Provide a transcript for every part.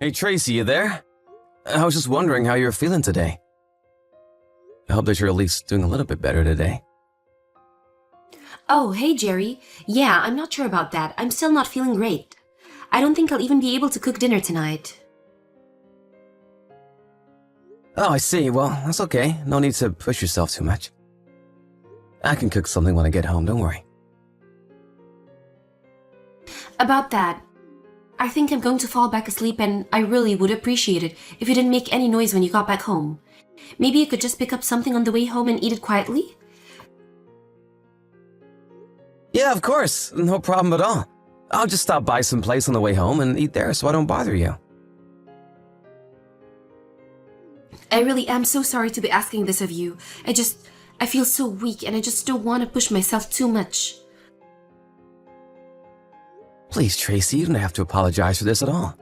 Hey Tracy, you there? I was just wondering how you're feeling today. I hope that you're at least doing a little bit better today. Oh, hey Jerry. Yeah, I'm not sure about that. I'm still not feeling great. I don't think I'll even be able to cook dinner tonight. Oh, I see. Well, that's okay. No need to push yourself too much. I can cook something when I get home, don't worry. About that, I think I'm going to fall back asleep and I really would appreciate it if you didn't make any noise when you got back home. Maybe you could just pick up something on the way home and eat it quietly? Yeah, of course. No problem at all. I'll just stop by someplace on the way home and eat there so I don't bother you. I really am so sorry to be asking this of you. I feel so weak and I just don't want to push myself too much. Please, Tracy, you don't have to apologize for this at all.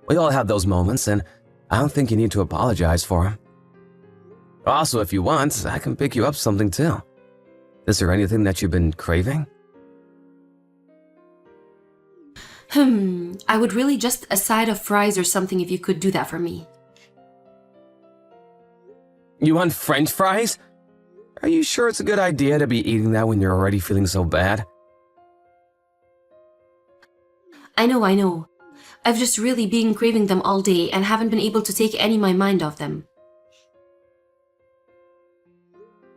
We all have those moments, and I don't think you need to apologize for them. Also, if you want, I can pick you up something too. Is there anything that you've been craving? I would really just a side of fries or something if you could do that for me. You want French fries? Are you sure it's a good idea to be eating that when you're already feeling so bad? I know. I've just really been craving them all day and haven't been able to take any of my mind off them.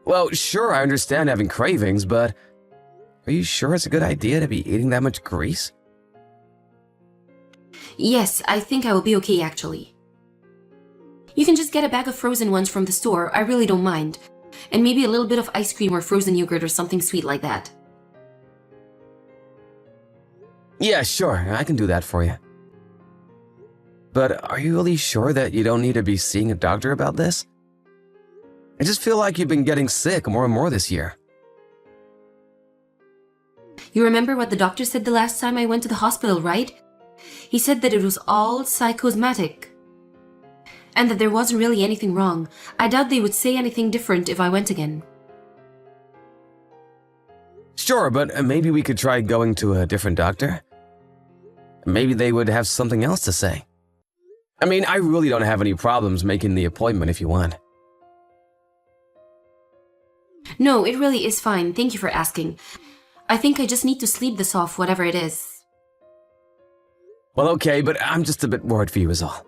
Well, sure, I understand having cravings, but are you sure it's a good idea to be eating that much grease? Yes, I think I will be okay actually. You can just get a bag of frozen ones from the store, I really don't mind. And maybe a little bit of ice cream or frozen yogurt or something sweet like that. Yeah, sure, I can do that for you. But are you really sure that you don't need to be seeing a doctor about this? I just feel like you've been getting sick more and more this year. You remember what the doctor said the last time I went to the hospital, right? He said that it was all psychosomatic. And that there wasn't really anything wrong. I doubt they would say anything different if I went again. Sure, but maybe we could try going to a different doctor. Maybe they would have something else to say. I mean, I really don't have any problems making the appointment if you want. No, it really is fine. Thank you for asking. I think I just need to sleep this off, whatever it is. Well, okay, but I'm just a bit worried for you is all.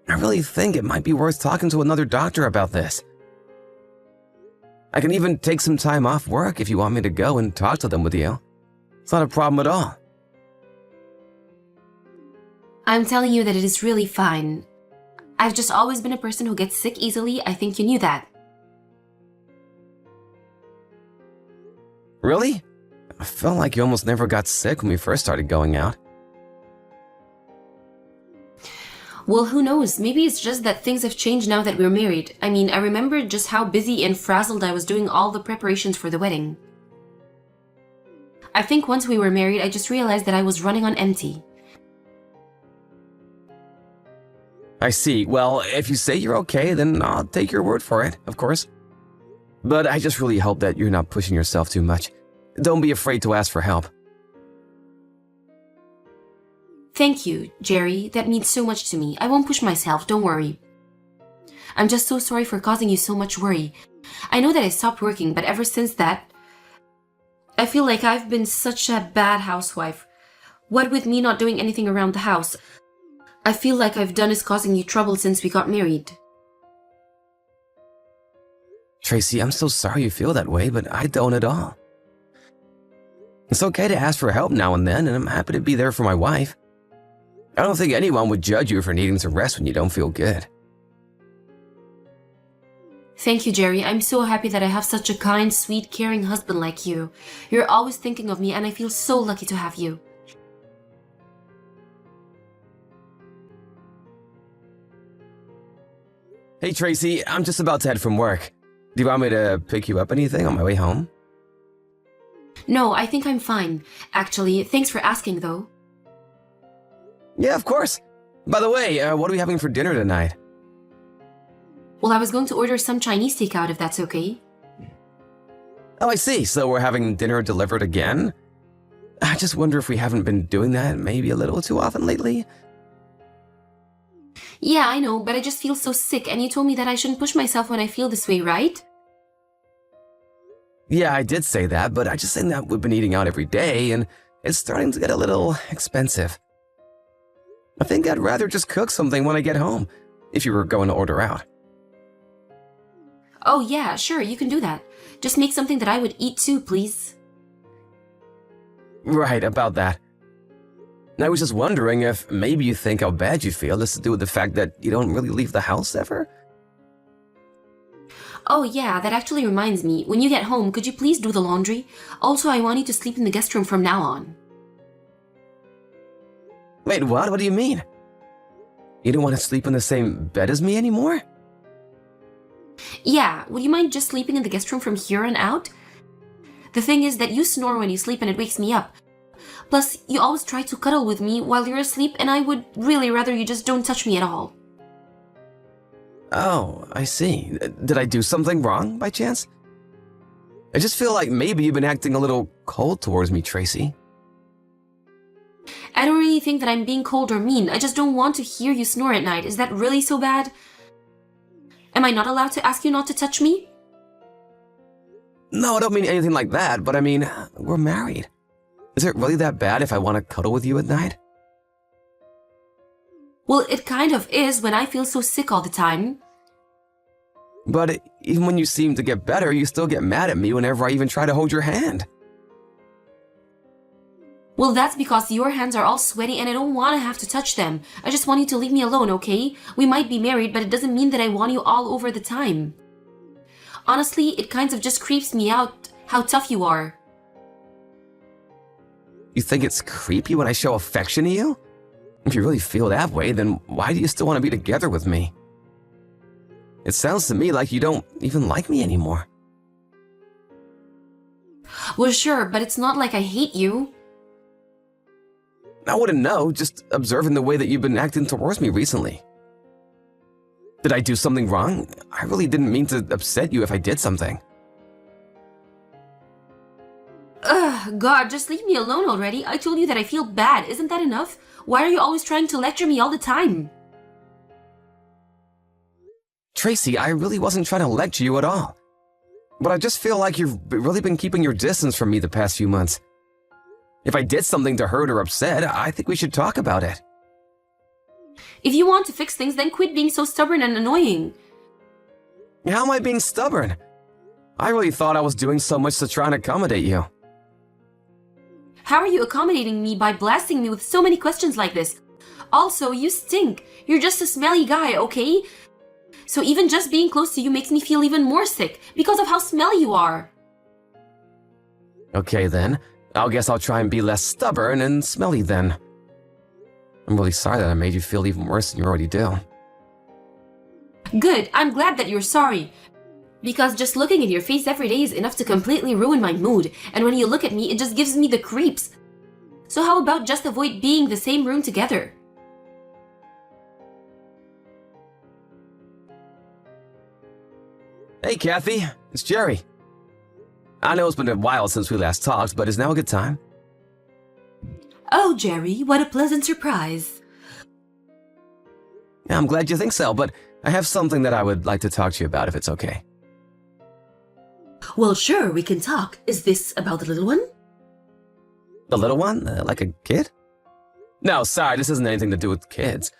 I really think it might be worth talking to another doctor about this. I can even take some time off work if you want me to go and talk to them with you. It's not a problem at all. I'm telling you that it is really fine. I've just always been a person who gets sick easily. I think you knew that. Really? I felt like you almost never got sick when we first started going out. Well, who knows? Maybe it's just that things have changed now that we're married. I mean, I remember just how busy and frazzled I was doing all the preparations for the wedding. I think once we were married, I just realized that I was running on empty. I see. Well, if you say you're okay, then I'll take your word for it, of course. But I just really hope that you're not pushing yourself too much. Don't be afraid to ask for help. Thank you, Jerry. That means so much to me. I won't push myself, don't worry. I'm just so sorry for causing you so much worry. I know that I stopped working, but ever since that, I feel like I've been such a bad housewife. What with me not doing anything around the house, I feel like I've done is causing you trouble since we got married. Tracy, I'm so sorry you feel that way, but I don't at all. It's okay to ask for help now and then, and I'm happy to be there for my wife. I don't think anyone would judge you for needing to rest when you don't feel good. Thank you, Jerry. I'm so happy that I have such a kind, sweet, caring husband like you. You're always thinking of me, and I feel so lucky to have you. Hey, Tracy, I'm just about to head from work. Do you want me to pick you up anything on my way home? No, I think I'm fine. Actually, thanks for asking, though. Yeah, of course. By the way, what are we having for dinner tonight? Well, I was going to order some Chinese takeout if that's okay. Oh, I see. So we're having dinner delivered again? I just wonder if we haven't been doing that maybe a little too often lately. Yeah, I know, but I just feel so sick, and you told me that I shouldn't push myself when I feel this way, right? Yeah, I did say that, but I just think that we've been eating out every day, and it's starting to get a little expensive. I think I'd rather just cook something when I get home, if you were going to order out. Oh, yeah, sure, you can do that. Just make something that I would eat too, please. Right, about that. I was just wondering if maybe you think how bad you feel has to do with the fact that you don't really leave the house ever? Oh, yeah, that actually reminds me. When you get home, could you please do the laundry? Also, I want you to sleep in the guest room from now on. Wait, what? What do you mean? You don't want to sleep in the same bed as me anymore? Yeah, would you mind just sleeping in the guest room from here on out? The thing is that you snore when you sleep and it wakes me up. Plus, you always try to cuddle with me while you're asleep, and I would really rather you just don't touch me at all. Oh, I see. Did I do something wrong, by chance? I just feel like maybe you've been acting a little cold towards me, Tracy. I don't really think that I'm being cold or mean. I just don't want to hear you snore at night. Is that really so bad? Am I not allowed to ask you not to touch me? No, I don't mean anything like that, but I mean, we're married. Is it really that bad if I want to cuddle with you at night? Well, it kind of is when I feel so sick all the time. But even when you seem to get better, you still get mad at me whenever I even try to hold your hand. Well, that's because your hands are all sweaty and I don't want to have to touch them. I just want you to leave me alone, okay? We might be married, but it doesn't mean that I want you all over the time. Honestly, it kind of just creeps me out how tough you are. You think it's creepy when I show affection to you? If you really feel that way, then why do you still want to be together with me? It sounds to me like you don't even like me anymore. Well, sure, but it's not like I hate you. I wouldn't know, just observing the way that you've been acting towards me recently. Did I do something wrong? I really didn't mean to upset you if I did something. Ugh, God, just leave me alone already. I told you that I feel bad. Isn't that enough? Why are you always trying to lecture me all the time? Tracy, I really wasn't trying to lecture you at all. But I just feel like you've really been keeping your distance from me the past few months. If I did something to hurt or upset, I think we should talk about it. If you want to fix things, then quit being so stubborn and annoying. How am I being stubborn? I really thought I was doing so much to try and accommodate you. How are you accommodating me by blasting me with so many questions like this? Also, you stink. You're just a smelly guy, okay? So even just being close to you makes me feel even more sick because of how smelly you are. Okay then, I guess I'll try and be less stubborn and smelly then. I'm really sorry that I made you feel even worse than you already do. Good, I'm glad that you're sorry. Because just looking at your face every day is enough to completely ruin my mood, and when you look at me, it just gives me the creeps. So how about just avoid being in the same room together? Hey Kathy, it's Jerry. I know it's been a while since we last talked, but is now a good time? Oh, Jerry, what a pleasant surprise. Yeah, I'm glad you think so, but I have something that I would like to talk to you about if it's okay. Well, sure, we can talk. Is this about the little one? The little one? Like a kid? No, sorry, this isn't anything to do with kids.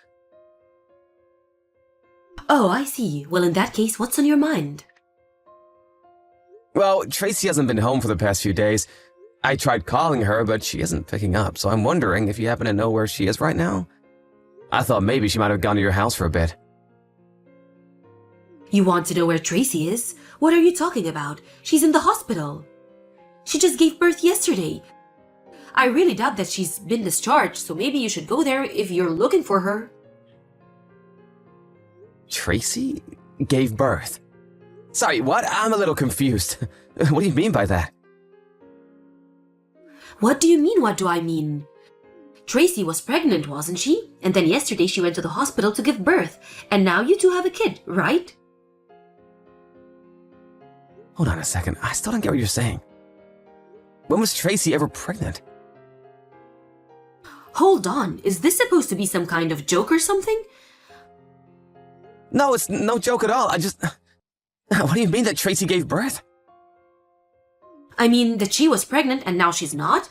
Oh, I see. Well, in that case, what's on your mind? Well, Tracy hasn't been home for the past few days. I tried calling her, but she isn't picking up, so I'm wondering if you happen to know where she is right now. I thought maybe she might have gone to your house for a bit. You want to know where Tracy is? What are you talking about? She's in the hospital. She just gave birth yesterday. I really doubt that she's been discharged, so maybe you should go there if you're looking for her. Tracy gave birth? Sorry, what? I'm a little confused. What do you mean by that? What do you mean, what do I mean? Tracy was pregnant, wasn't she? And then yesterday she went to the hospital to give birth. And now you two have a kid, right? Hold on a second, I still don't get what you're saying. When was Tracy ever pregnant? Hold on, is this supposed to be some kind of joke or something? No, it's no joke at all. What do you mean that Tracy gave birth? I mean that she was pregnant and now she's not?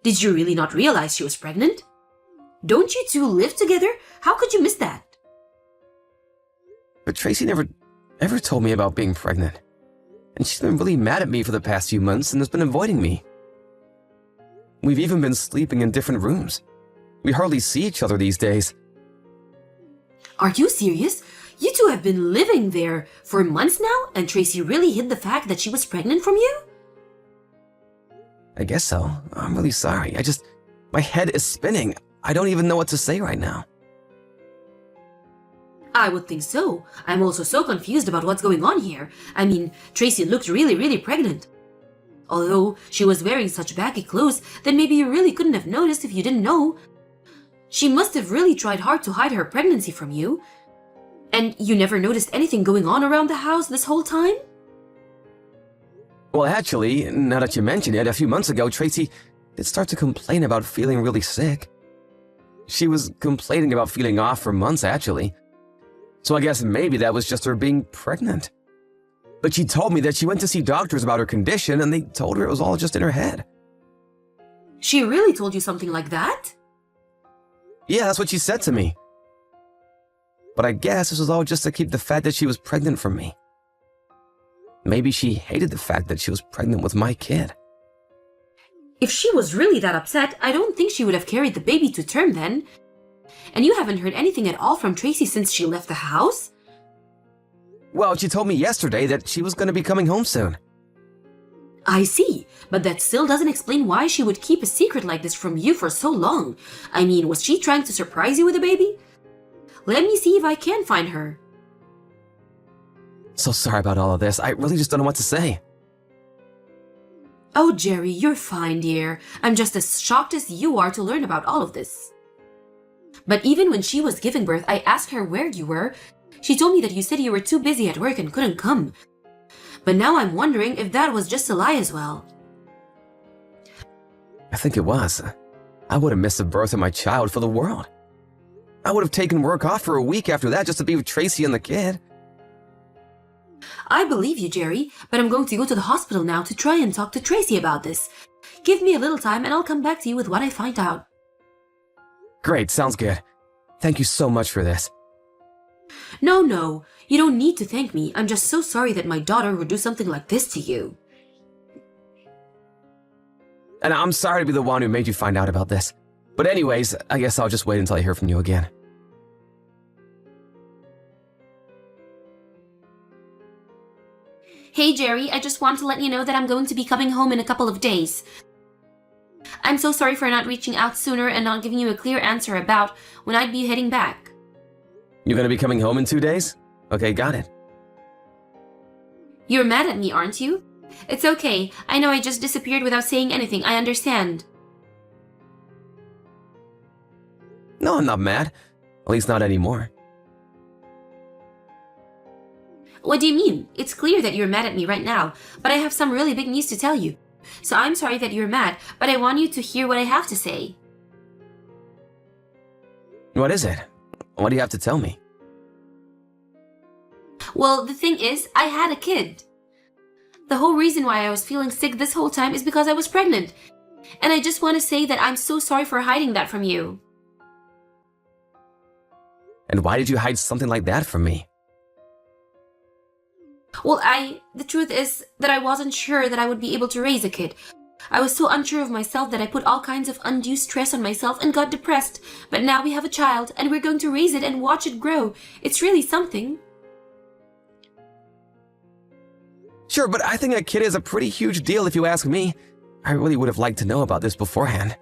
Did you really not realize she was pregnant? Don't you two live together? How could you miss that? But Tracy never ever told me about being pregnant. And she's been really mad at me for the past few months and has been avoiding me. We've even been sleeping in different rooms. We hardly see each other these days. Are you serious? You two have been living there for months now, and Tracy really hid the fact that she was pregnant from you? I guess so. I'm really sorry. My head is spinning. I don't even know what to say right now. I would think so. I'm also so confused about what's going on here. I mean, Tracy looked really pregnant. Although she was wearing such baggy clothes, then maybe you really couldn't have noticed if you didn't know. She must have really tried hard to hide her pregnancy from you. And you never noticed anything going on around the house this whole time? Well, actually, now that you mention it, a few months ago, Tracy did start to complain about feeling really sick. She was complaining about feeling off for months, actually. So I guess maybe that was just her being pregnant. But she told me that she went to see doctors about her condition and they told her it was all just in her head. She really told you something like that? Yeah, that's what she said to me. But I guess this was all just to keep the fact that she was pregnant from me. Maybe she hated the fact that she was pregnant with my kid. If she was really that upset, I don't think she would have carried the baby to term then. And you haven't heard anything at all from Tracy since she left the house? Well, she told me yesterday that she was going to be coming home soon. I see, but that still doesn't explain why she would keep a secret like this from you for so long. I mean, was she trying to surprise you with a baby? Let me see if I can find her. So sorry about all of this. I really just don't know what to say. Oh, Jerry, you're fine, dear. I'm just as shocked as you are to learn about all of this. But even when she was giving birth, I asked her where you were. She told me that you said you were too busy at work and couldn't come. But now I'm wondering if that was just a lie as well. I think it was. I would have missed the birth of my child for the world. I would have taken work off for a week after that just to be with Tracy and the kid. I believe you, Jerry, but I'm going to go to the hospital now to try and talk to Tracy about this. Give me a little time and I'll come back to you with what I find out. Great, sounds good. Thank you so much for this. No, you don't need to thank me. I'm just so sorry that my daughter would do something like this to you. And I'm sorry to be the one who made you find out about this. But anyways, I guess I'll just wait until I hear from you again. Hey, Jerry, I just want to let you know that I'm going to be coming home in a couple of days. I'm so sorry for not reaching out sooner and not giving you a clear answer about when I'd be heading back. You're gonna be coming home in 2 days? Okay, got it. You're mad at me, aren't you? It's okay. I know I just disappeared without saying anything. I understand. No, I'm not mad. At least not anymore. What do you mean? It's clear that you're mad at me right now, but I have some really big news to tell you. So I'm sorry that you're mad, but I want you to hear what I have to say. What is it? What do you have to tell me? Well, the thing is, I had a kid. The whole reason why I was feeling sick this whole time is because I was pregnant. And I just want to say that I'm so sorry for hiding that from you. And why did you hide something like that from me? Well, the truth is that I wasn't sure that I would be able to raise a kid. I was so unsure of myself that I put all kinds of undue stress on myself and got depressed. But now we have a child and we're going to raise it and watch it grow. It's really something. Sure, but I think a kid is a pretty huge deal if you ask me. I really would have liked to know about this beforehand.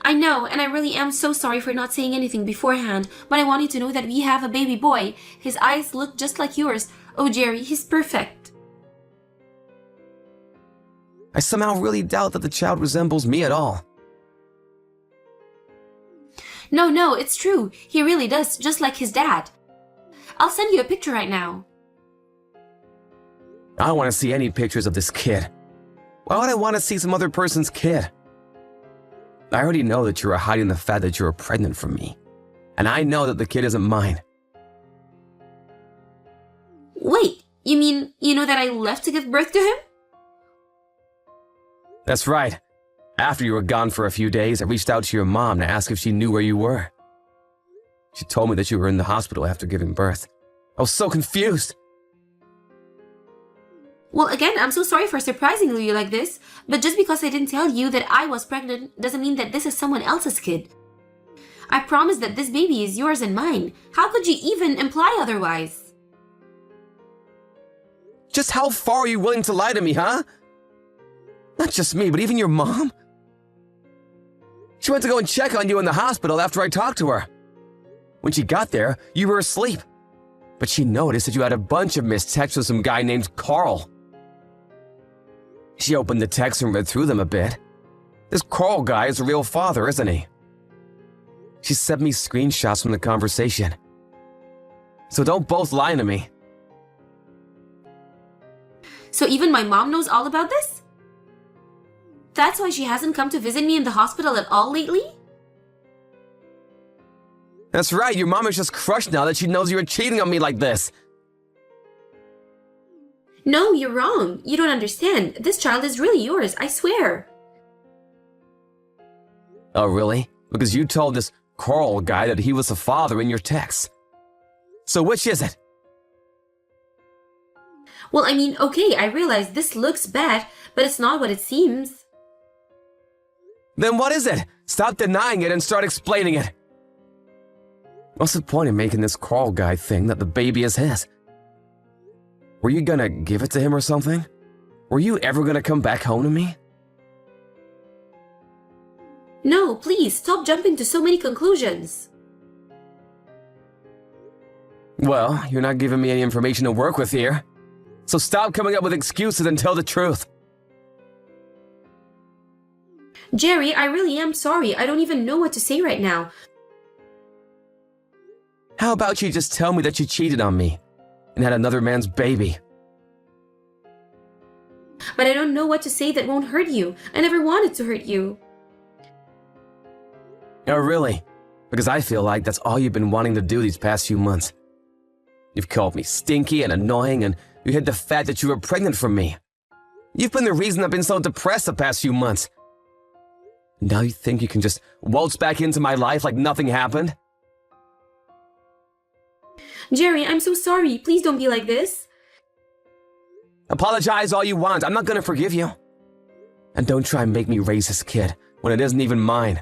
I know, and I really am so sorry for not saying anything beforehand, but I want you to know that we have a baby boy. His eyes look just like yours. Oh, Jerry, he's perfect. I somehow really doubt that the child resembles me at all. No, it's true. He really does, just like his dad. I'll send you a picture right now. I don't want to see any pictures of this kid. Why would I want to see some other person's kid? I already know that you are hiding the fact that you are pregnant from me. and I know that the kid isn't mine. Wait, you mean you know that I left to give birth to him? That's right. After you were gone for a few days, I reached out to your mom to ask if she knew where you were. She told me that you were in the hospital after giving birth. I was so confused. Well, again, I'm so sorry for surprising you like this, but just because I didn't tell you that I was pregnant doesn't mean that this is someone else's kid. I promise that this baby is yours and mine. How could you even imply otherwise? Just how far are you willing to lie to me, huh? Not just me, but even your mom? She went to go and check on you in the hospital after I talked to her. When she got there, you were asleep. But she noticed that you had a bunch of missed texts with some guy named Carl. She opened the texts and read through them a bit. This Carl guy is a real father, isn't he? She sent me screenshots from the conversation. So don't both lie to me. So even my mom knows all about this? That's why she hasn't come to visit me in the hospital at all lately? That's right, your mom is just crushed now that she knows you were cheating on me like this. No, you're wrong. You don't understand. This child is really yours, I swear. Oh, really? Because you told this Carl guy that he was the father in your texts. So which is it? Well, I mean, okay, I realize this looks bad, but it's not what it seems. Then what is it? Stop denying it and start explaining it. What's the point in making this Carl guy think that the baby is his? Were you gonna give it to him or something? Were you ever gonna come back home to me? No, please, stop jumping to so many conclusions. Well, you're not giving me any information to work with here. So stop coming up with excuses and tell the truth. Jerry, I really am sorry. I don't even know what to say right now. How about you just tell me that you cheated on me and had another man's baby? But I don't know what to say that won't hurt you. I never wanted to hurt you. Oh, really? Because I feel like that's all you've been wanting to do these past few months. You've called me stinky and annoying, and you hid the fact that you were pregnant from me. You've been the reason I've been so depressed the past few months. Now you think you can just waltz back into my life like nothing happened? Jerry, I'm so sorry. Please don't be like this. Apologize all you want. I'm not gonna forgive you. And don't try and make me raise this kid when it isn't even mine.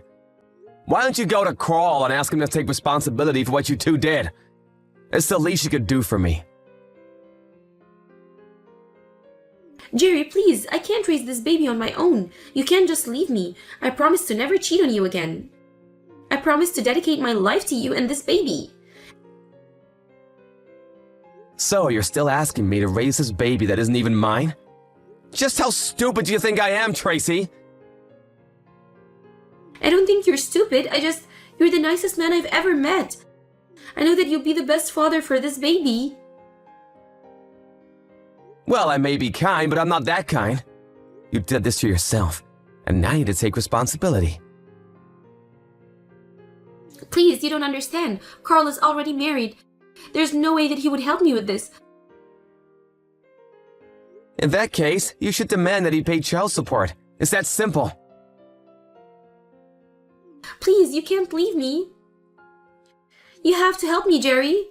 Why don't you go to Carl and ask him to take responsibility for what you two did? It's the least you could do for me. Jerry, please, I can't raise this baby on my own. You can't just leave me. I promise to never cheat on you again. I promise to dedicate my life to you and this baby. So you're still asking me to raise this baby that isn't even mine? Just how stupid do you think I am, Tracy? I don't think you're stupid. You're the nicest man I've ever met. I know that you'll be the best father for this baby. Well, I may be kind, but I'm not that kind. You did this to yourself, and now you need to take responsibility. Please, you don't understand. Carl is already married. There's no way that he would help me with this. In that case, you should demand that he pay child support. It's that simple. Please, you can't leave me. You have to help me, Jerry.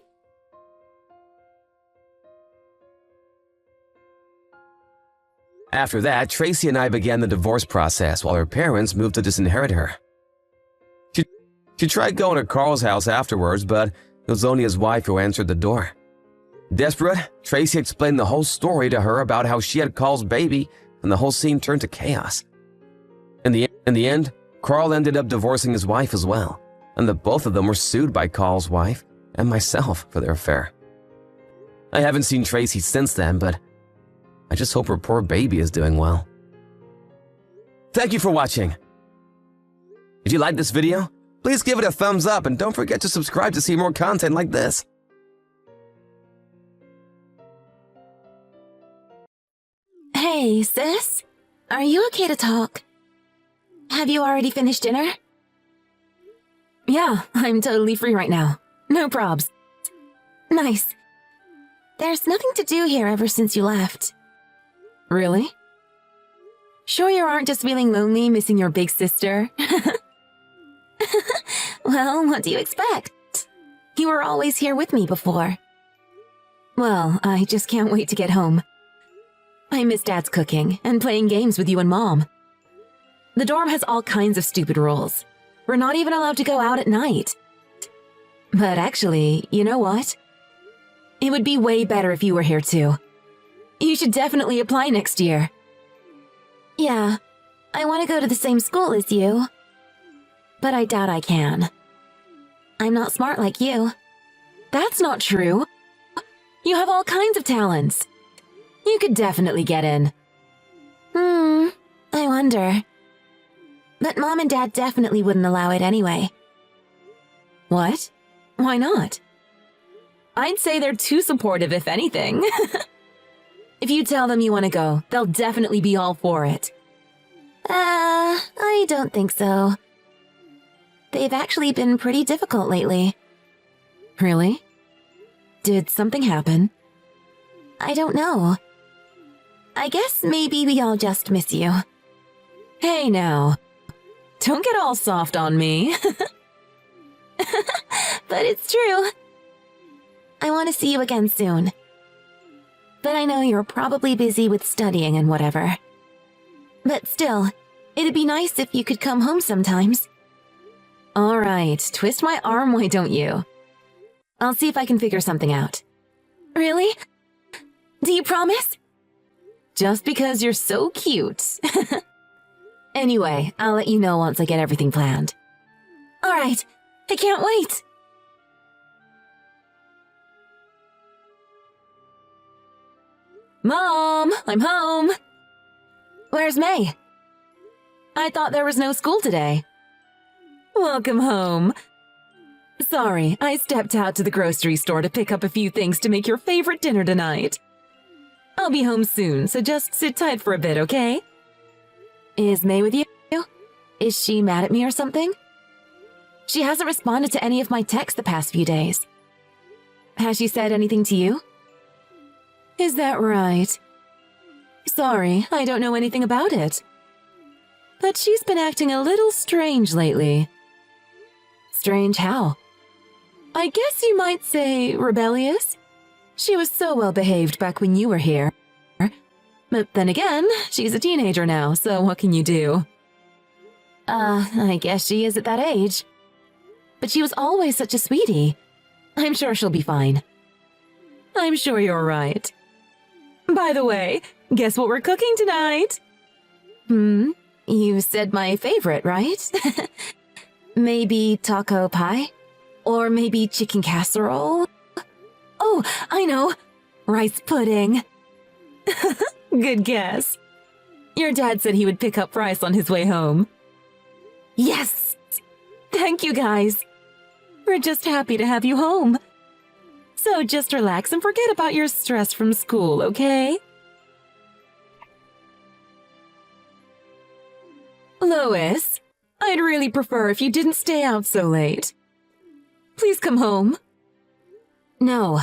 After that, Tracy and I began the divorce process while her parents moved to disinherit her. She tried going to Carl's house afterwards, but it was only his wife who answered the door. Desperate, Tracy explained the whole story to her about how she had Carl's baby, and the whole scene turned to chaos. In the end, Carl ended up divorcing his wife as well, and the both of them were sued by Carl's wife and myself for their affair. I haven't seen Tracy since then, but I just hope her poor baby is doing well. Thank you for watching. If you liked this video, please give it a thumbs up and don't forget to subscribe to see more content like this. Hey, sis. Are you okay to talk? Have you already finished dinner? Yeah, I'm totally free right now. No probs. Nice. There's nothing to do here ever since you left. Really? Sure you aren't just feeling lonely missing your big sister? Well, what do you expect? You were always here with me before. Well, I just can't wait to get home. I miss Dad's cooking and playing games with you and Mom. The dorm has all kinds of stupid rules. We're not even allowed to go out at night. But actually, you know what? It would be way better if you were here too. You should definitely apply next year. Yeah, I want to go to the same school as you. But I doubt I can. I'm not smart like you. That's not true. You have all kinds of talents. You could definitely get in. I wonder. But Mom and Dad definitely wouldn't allow it anyway. What? Why not? I'd say they're too supportive, if anything. If you tell them you want to go, they'll definitely be all for it. I don't think so. They've actually been pretty difficult lately. Really? Did something happen? I don't know. I guess maybe we all just miss you. Hey now. Don't get all soft on me. But it's true. I want to see you again soon. But I know you're probably busy with studying and whatever. But still, it'd be nice if you could come home sometimes. All right, twist my arm, why don't you? I'll see if I can figure something out. Really? Do you promise? Just because you're so cute. Anyway, I'll let you know once I get everything planned. All right, I can't wait. Mom, I'm home. Where's May? I thought there was no school today. Welcome home. Sorry, I stepped out to the grocery store to pick up a few things to make your favorite dinner tonight. I'll be home soon, so just sit tight for a bit, okay? Is May with you? Is she mad at me or something? She hasn't responded to any of my texts the past few days. Has she said anything to you? Is that right? Sorry, I don't know anything about it. But she's been acting a little strange lately. Strange how? I guess you might say rebellious. She was so well behaved back when you were here. But then again, she's a teenager now, so what can you do? I guess she is at that age. But she was always such a sweetie. I'm sure she'll be fine. I'm sure you're right. By the way, guess what we're cooking tonight? You said my favorite, right? Maybe taco pie? Or maybe chicken casserole? Oh, I know! Rice pudding. Good guess. Your dad said he would pick up rice on his way home. Yes! Thank you, guys. We're just happy to have you home. So just relax and forget about your stress from school, okay? Lois, I'd really prefer if you didn't stay out so late. Please come home. No.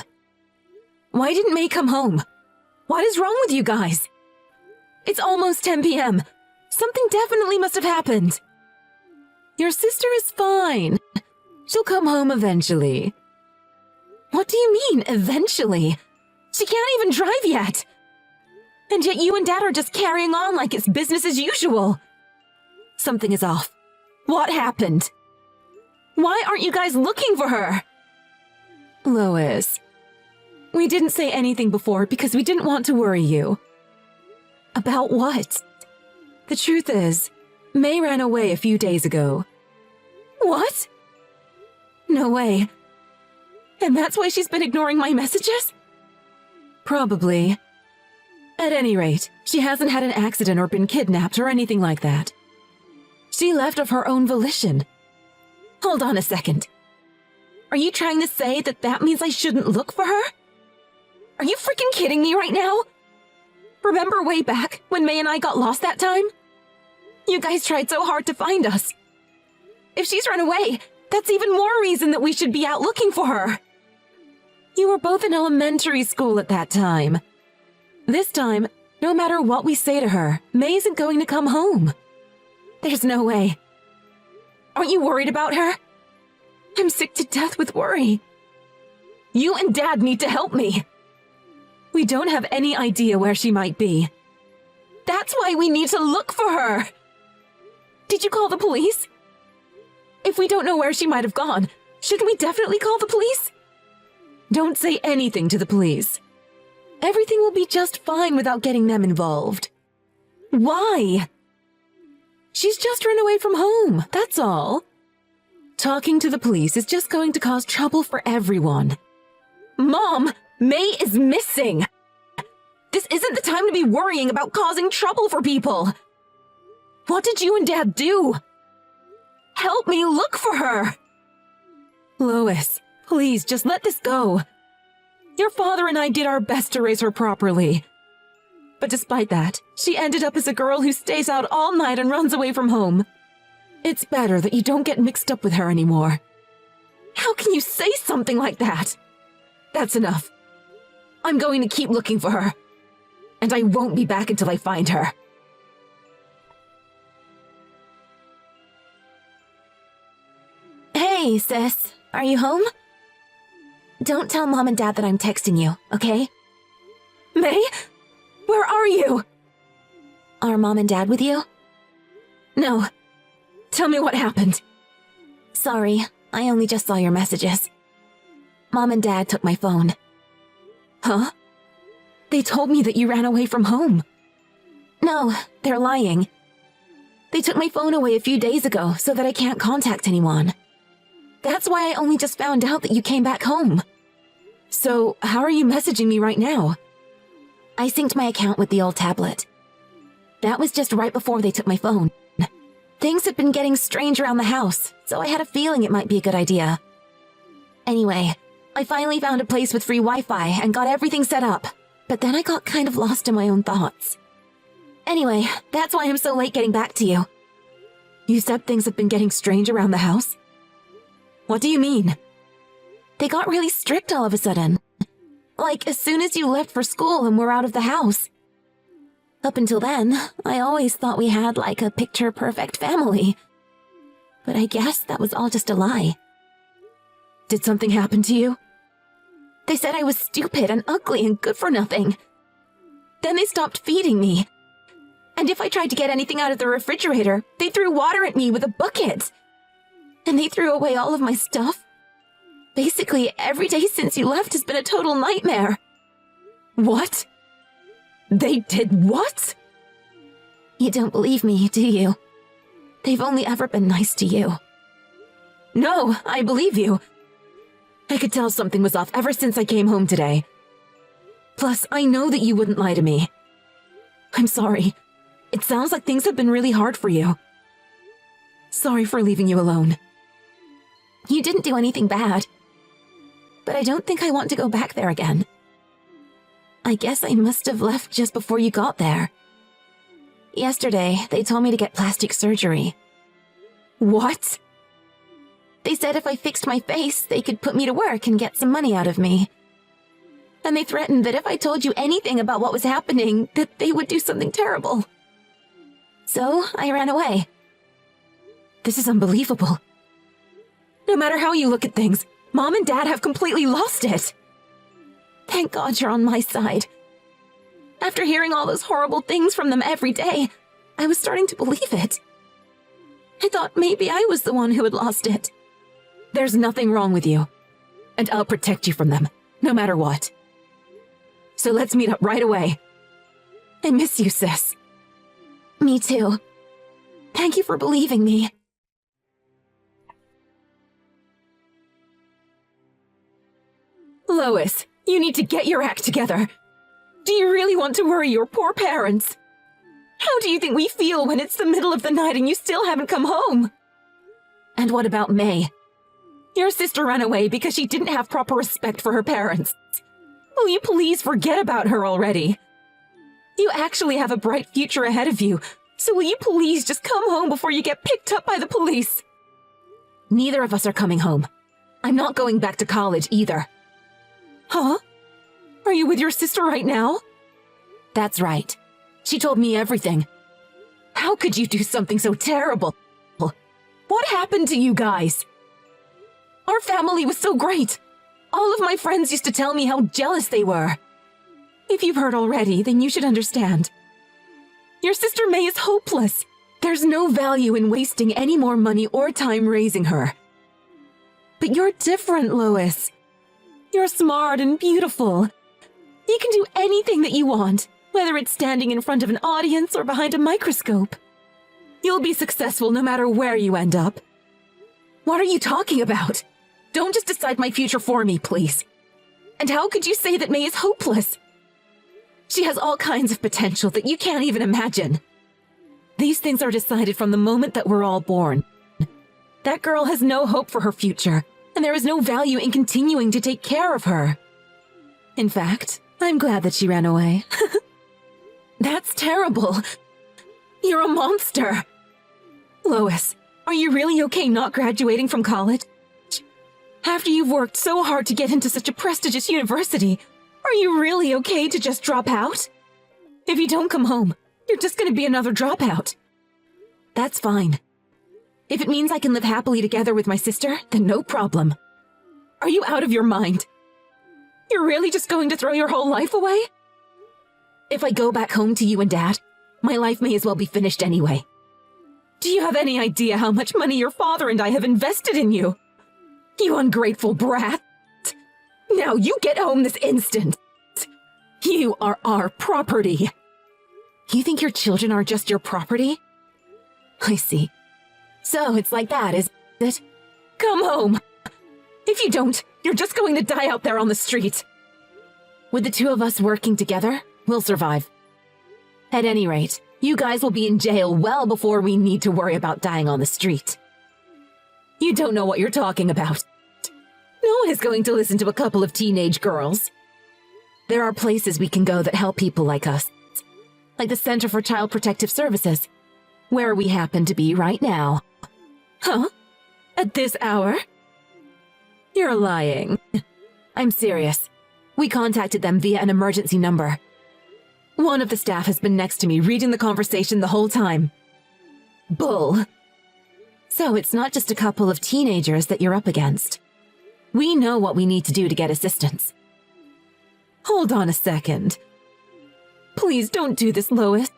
Why didn't May come home? What is wrong with you guys? It's almost 10 p.m. Something definitely must have happened. Your sister is fine. She'll come home eventually. What do you mean, eventually? She can't even drive yet. And yet you and Dad are just carrying on like it's business as usual. Something is off. What happened? Why aren't you guys looking for her? Lois, we didn't say anything before because we didn't want to worry you. About what? The truth is, May ran away a few days ago. What? No way. And that's why she's been ignoring my messages? Probably. At any rate, she hasn't had an accident or been kidnapped or anything like that. She left of her own volition. Hold on a second. Are you trying to say that that means I shouldn't look for her? Are you freaking kidding me right now? Remember way back when May and I got lost that time? You guys tried so hard to find us. If she's run away, That's even more reason that we should be out looking for her. You were both in elementary school at that time. This time, no matter what we say to her, May isn't going to come home. There's no way. Aren't you worried about her? I'm sick to death with worry. You and Dad need to help me. We don't have any idea where she might be. That's why we need to look for her. Did you call the police? If we don't know where she might have gone, shouldn't we definitely call the police? Don't say anything to the police. Everything will be just fine without getting them involved. Why? She's just run away from home, that's all. Talking to the police is just going to cause trouble for everyone. Mom, May is missing. This isn't the time to be worrying about causing trouble for people. What did you and Dad do? Help me look for her. Lois, please just let this go. Your father and I did our best to raise her properly. But despite that, she ended up as a girl who stays out all night and runs away from home. It's better that you don't get mixed up with her anymore. How can you say something like that? That's enough. I'm going to keep looking for her. And I won't be back until I find her. Hey, sis. Are you home? Don't tell Mom and Dad that I'm texting you, okay? May? Where are you? Are Mom and Dad with you? No. Tell me what happened. Sorry, I only just saw your messages. Mom and Dad took my phone. Huh? They told me that you ran away from home. No, they're lying. They took my phone away a few days ago so that I can't contact anyone. That's why I only just found out that you came back home. So, how are you messaging me right now? I synced my account with the old tablet. That was just right before they took my phone. Things had been getting strange around the house, so I had a feeling it might be a good idea. Anyway, I finally found a place with free Wi-Fi and got everything set up, but then I got kind of lost in my own thoughts. Anyway, that's why I'm so late getting back to you. You said things have been getting strange around the house? What do you mean? They got really strict all of a sudden. Like, as soon as you left for school and were out of the house. Up until then, I always thought we had, like, a picture-perfect family. But I guess that was all just a lie. Did something happen to you? They said I was stupid and ugly and good for nothing. Then they stopped feeding me. And if I tried to get anything out of the refrigerator, they threw water at me with a bucket. And they threw away all of my stuff. Basically, every day since you left has been a total nightmare. What? They did what? You don't believe me, do you? They've only ever been nice to you. No, I believe you. I could tell something was off ever since I came home today. Plus, I know that you wouldn't lie to me. I'm sorry. It sounds like things have been really hard for you. Sorry for leaving you alone. You didn't do anything bad. But I don't think I want to go back there again. I guess I must have left just before you got there. Yesterday, they told me to get plastic surgery. What? They said if I fixed my face, they could put me to work and get some money out of me. And they threatened that if I told you anything about what was happening, that they would do something terrible. So, I ran away. This is unbelievable. No matter how you look at things, Mom and Dad have completely lost it. Thank God you're on my side. After hearing all those horrible things from them every day, I was starting to believe it. I thought maybe I was the one who had lost it. There's nothing wrong with you, and I'll protect you from them, no matter what. So let's meet up right away. I miss you, sis. Me too. Thank you for believing me. Lois, you need to get your act together. Do you really want to worry your poor parents? How do you think we feel when it's the middle of the night and you still haven't come home? And what about May? Your sister ran away because she didn't have proper respect for her parents. Will you please forget about her already? You actually have a bright future ahead of you, so will you please just come home before you get picked up by the police? Neither of us are coming home. I'm not going back to college either. Huh? Are you with your sister right now? That's right. She told me everything. How could you do something so terrible? What happened to you guys? Our family was so great. All of my friends used to tell me how jealous they were. If you've heard already, then you should understand. Your sister May is hopeless. There's no value in wasting any more money or time raising her. But you're different, Lois. You're smart and beautiful. You can do anything that you want, whether it's standing in front of an audience or behind a microscope. You'll be successful no matter where you end up. What are you talking about? Don't just decide my future for me, please. And how could you say that May is hopeless? She has all kinds of potential that you can't even imagine. These things are decided from the moment that we're all born. That girl has no hope for her future, and there is no value in continuing to take care of her. In fact, I'm glad that she ran away. That's terrible. You're a monster. Lois, are you really okay not graduating from college? After you've worked so hard to get into such a prestigious university, are you really okay to just drop out? If you don't come home, you're just going to be another dropout. That's fine. If it means I can live happily together with my sister, then no problem. Are you out of your mind? You're really just going to throw your whole life away? If I go back home to you and Dad, my life may as well be finished anyway. Do you have any idea how much money your father and I have invested in you? You ungrateful brat. Now you get home this instant. You are our property. You think your children are just your property? I see. So it's like that, is it? Come home. If you don't, you're just going to die out there on the street. With the two of us working together, we'll survive. At any rate, you guys will be in jail well before we need to worry about dying on the street. You don't know what you're talking about. No one is going to listen to a couple of teenage girls. There are places we can go that help people like us. Like the Center for Child Protective Services, where we happen to be right now. Huh? At this hour? You're lying. I'm serious. We contacted them via an emergency number. One of the staff has been next to me reading the conversation the whole time. Bull. So it's not just a couple of teenagers that you're up against. We know what we need to do to get assistance. Hold on a second. Please don't do this, Lois.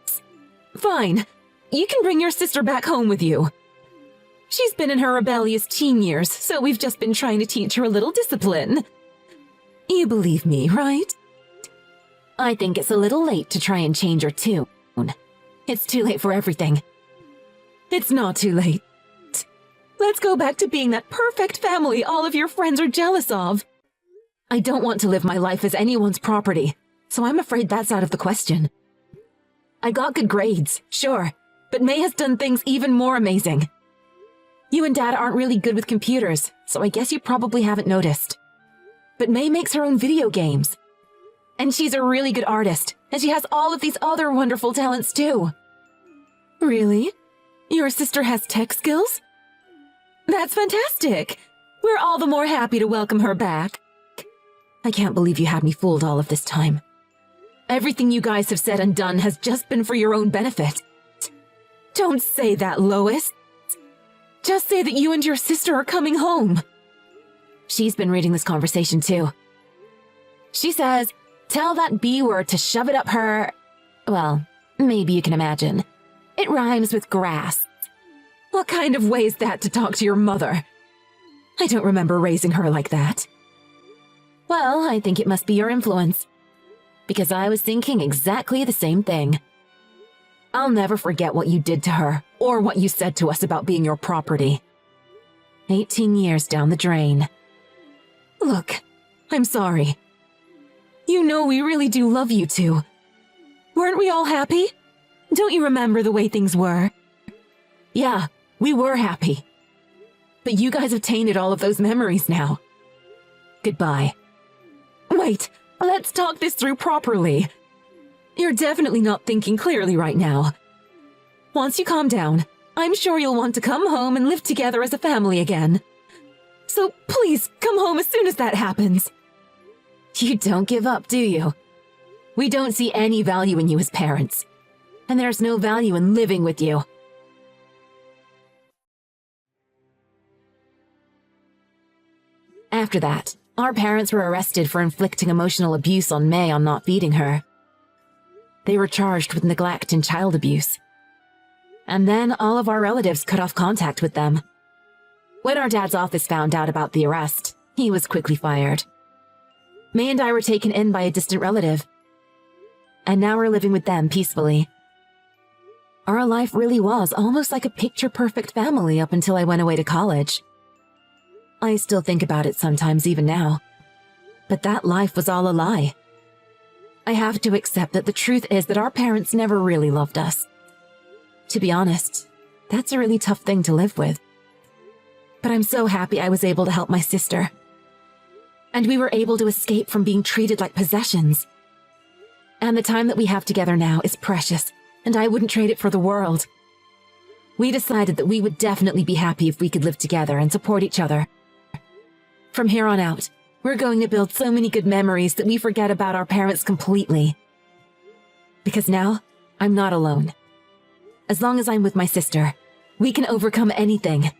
Fine. You can bring your sister back home with you. She's been in her rebellious teen years, so we've just been trying to teach her a little discipline. You believe me, right? I think it's a little late to try and change her tune. It's too late for everything. It's not too late. Let's go back to being that perfect family all of your friends are jealous of. I don't want to live my life as anyone's property, so I'm afraid that's out of the question. I got good grades, sure, but May has done things even more amazing. You and Dad aren't really good with computers, so I guess you probably haven't noticed. But May makes her own video games. And she's a really good artist, and she has all of these other wonderful talents too. Really? Your sister has tech skills? That's fantastic! We're all the more happy to welcome her back. I can't believe you had me fooled all of this time. Everything you guys have said and done has just been for your own benefit. Don't say that, Lois. Just say that you and your sister are coming home. She's been reading this conversation too. She says, tell that B word to shove it up her... Well, maybe you can imagine. It rhymes with grass. What kind of way is that to talk to your mother? I don't remember raising her like that. Well, I think it must be your influence. Because I was thinking exactly the same thing. I'll never forget what you did to her, or what you said to us about being your property. 18 years down the drain. Look, I'm sorry. You know we really do love you two. Weren't we all happy? Don't you remember the way things were? Yeah, we were happy. But you guys have tainted all of those memories now. Goodbye. Wait, let's talk this through properly. You're definitely not thinking clearly right now. Once you calm down, I'm sure you'll want to come home and live together as a family again. So please come home as soon as that happens. You don't give up, do you? We don't see any value in you as parents. And there's no value in living with you. After that, our parents were arrested for inflicting emotional abuse on May on not feeding her. They were charged with neglect and child abuse. And then all of our relatives cut off contact with them. When our dad's office found out about the arrest, he was quickly fired. May and I were taken in by a distant relative. And now we're living with them peacefully. Our life really was almost like a picture-perfect family up until I went away to college. I still think about it sometimes even now. But that life was all a lie. I have to accept that the truth is that our parents never really loved us. To be honest, that's a really tough thing to live with. But I'm so happy I was able to help my sister. And we were able to escape from being treated like possessions. And the time that we have together now is precious, and I wouldn't trade it for the world. We decided that we would definitely be happy if we could live together and support each other. From here on out, we're going to build so many good memories that we forget about our parents completely. Because now, I'm not alone. As long as I'm with my sister, we can overcome anything.